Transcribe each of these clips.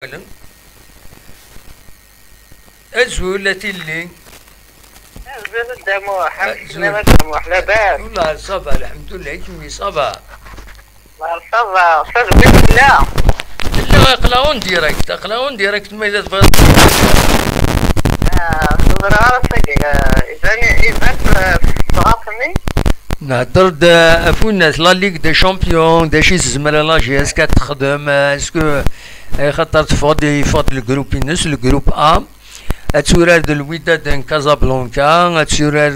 أولاً، الزولة اللي زين الدموع زول حمشنا الدموع لاباس. والله صبا الحمد لله كمي صبا. الله صبا استاذ بسم الله. لا اقلاون ديريكت ما إذا تبغى صدر عرفك إذا صغافني نهضر دا افونا لا ليغ دي شامبيون دا شي زمر لا جي اس كتخدم اسكو خاطر تفوض الجروب ينس الجروب ا اتسورار د الوداد دن كازابلانكا اتسورار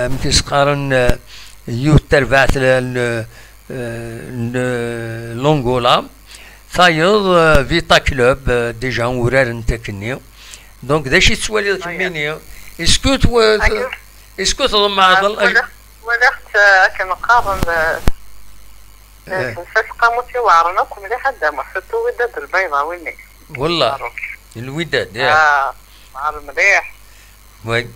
متسقارن يوت تربعت لونغولا ثايض فيتا كلوب ديجا ورار نتاكني دونك داشي تسوالي كميني اسكو اسكو تضمع ولخت كنقارن فسقة متوارنكم لحد ما حطوا وداد البيضاوي والله الوداد عار مليح. وي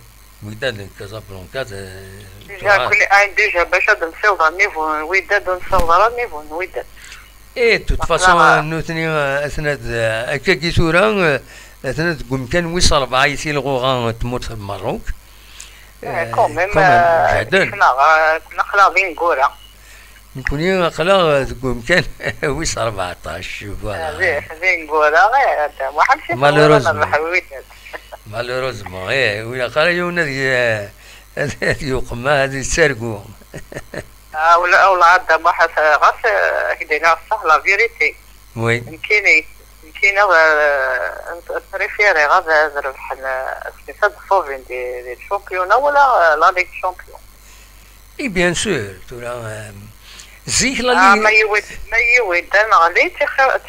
وداد كازابلانكا ديجا كل ديجا باش نصوض النيفو وداد نصوض النيفو وداد. ايه توت فاسون نوتني اثناء هكاكي صورة اثناء تقول كان وصل 4 يسيل غوغان تموت في المروك. كوميم كنا خلاصين كورة نكوني خلا تقول كان وصل 14 فوالا زين كورة ما حمشي مالوروزمون ايه ولا قال يونا يقما هذه تسرقوا ولا عاد ما حس غاس هدينا صح لا فيريتي. وي يمكن بريفيري غادا ربح الاقتصاد الصوفين دي الشامبيون ولا لا ليغ شامبيون. اي بيان سور تورا زيك لا ما يود انا غلي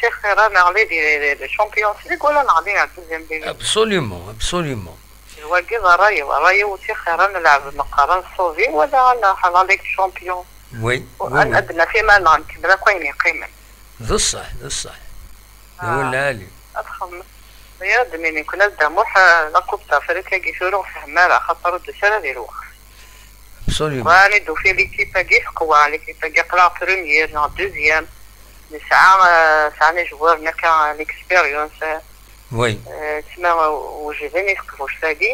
تخير انا غلي دي الشامبيون ليغ ولا نغلي على الدوزيام ديال ابسوليومون واقي راي وتخير انا نلعب مقارنه الصوفي ولا لا ليغ شامبيون. وي وانا ادنى فيما نكمل كوين قيمه ذا الصح ولا لي أضخم يا دميني كنا دموح لا كوب افريقيا كيشورو فهمارا خاطر الدسالة ديالو ابسوليومون واني دو في ليكيبا كي في قوة ليكيبا كي قلا بروميير نا دوزيام ساعة جوار نكا ليكسبيريونس وي تسمى وجدني في كفوش تاقي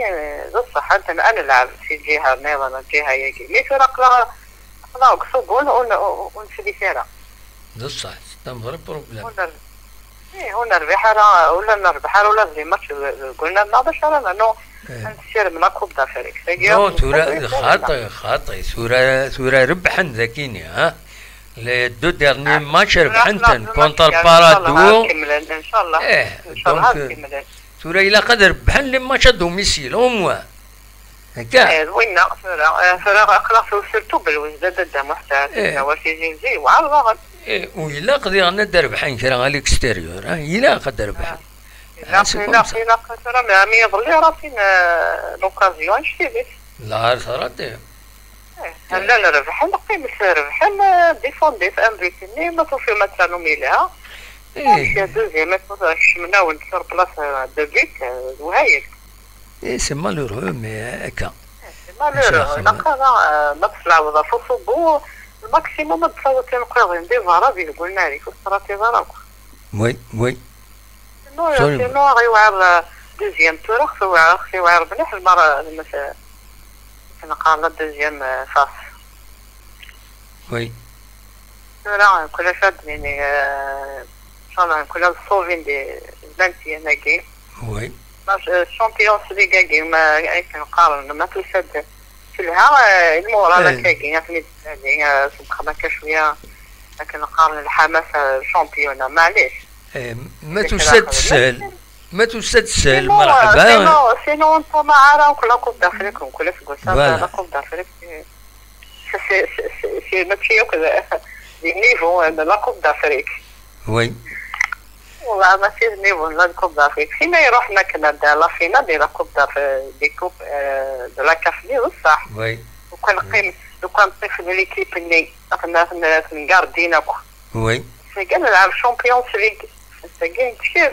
ذا الصح انا نلعب في الجهة نيضا الجهة ياكي مي في قلا قصوبون ونسلي فيها ذا الصح تمغرب بروبليم هنا نربح ولا نربح ولا زي ماتش قلنا ما باش انا انه نسير من كوب دافريك نو تورا خاطي سورة ربحن ذاكيني ها دو ديرني ماتش ربحنتن كونتر بارادو ان شاء الله ان شاء الله سورة الى قدر ربحن لي ماتش دوميسيل هما هكا وين فراغ اقلا سيرتو بالوزداد الدم حتى وفي زي وعلى الغرب. وإلا قدر غنا دربحين كرا على الاكستيريور إلا قدر ربحين لا قدر ما يظل راسين لوكازيون شتي لا صارت هلا نربح نقيم ربح ديفوندي في امريكاني ما توفي مثلا ميلها يا دوزي ما توفيش منا ونصير بلاص دو بيت وهايل سي مالورو مي هكا مالورو ما تطلع وظيفه صبو الماكسيموم تصوت نقاضي ندير فارابي قلنا لك وصراتي فارابي. وي سينو غيوعر دوزيام تور خيوعر مليح المرة مثلا كنقارن دوزيام فاس. وي لا كل شاد يعني ان شاء الله كل الصوفين دي بنتي انا كي وي الشامبيونز ليغا كي ما كنقارن ما تسد لها المورا كاين يعني سبق هكا شويه لكن نقارن الحماسه شامبيونا معليش ما تسد سهل مرحبا سينو انتم معانا كل كوب دافريكم كل في لا كوب دافريك سي ماشي كذا دي نيفو لا كوب دافريك وي والله ما في نيفو لا كوب دافريك فيما يروحنا كندا لا فينا دي لا كوب دي كوب دو لا كافني صح. وي وكنقيم لو كان طيف ليكيب اللي احنا نقاردينك وي كان نلعب شامبيونز ليغ كاين كثير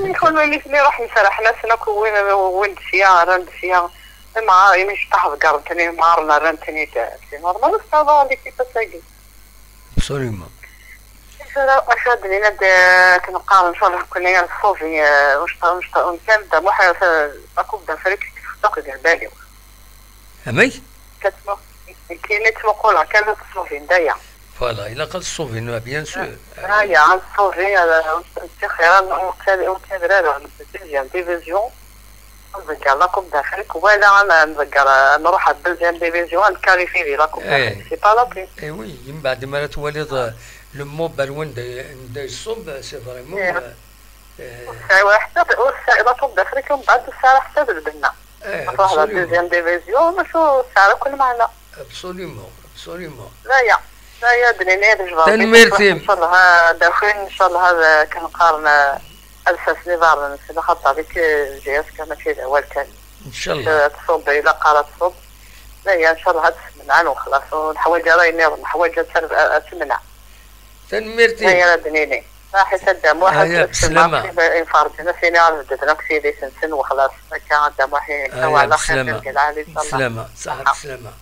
يكون اللي نروح نسرح ناس وين دسيا ما مش تحت قرنتني مارنا رنتني سي نورمال هذا اللي كيف تساقي ابسوليومون أشهد لنا كنقارن إن شاء الله كنا نصوفي ونكمل محا أكون دافريك تقدر ديال بالي. أمي؟ كتسمو كاين تمقولها كانت تصوفي ندايا. فوالا إلا قد الصوفي بيان سور. هيا عن الصوفي أنت خيرا ونكابر هذا الديزيام ديفيزيون نذكر لا كوب دافريك ولا أنا نذكر نروح على الديزيام ديفيزيون نكاريفي لي لا كوب دافريك سي با لا بي. إي وي من بعد ما تولي لو مو بالون داي الصوب سي فريمون. والساعة لا كوب دافريك ومن بعد الساعة حتى بالبنا. نروح على الديزيام ديفيزيون نشوفو الساعة كل معنا. ابسوليومون. لا يا دنيا تنميرتي ان شاء الله داخلين ان شاء الله هذا كنقارن اساس نظام في خاطر هذيك جهاز كما شي الاول كان ان شاء الله تصوب الى قرات تصوب لا يا ان شاء الله تسمع وخلاص والحوايج راهي الحوايج تسمع تنميرتي يا دنيا راح يسدم واحد بسلامة انفاردنا فينا عرفت في سنسن وخلاص كان دم واحد على خير بسلامة صح بسلامة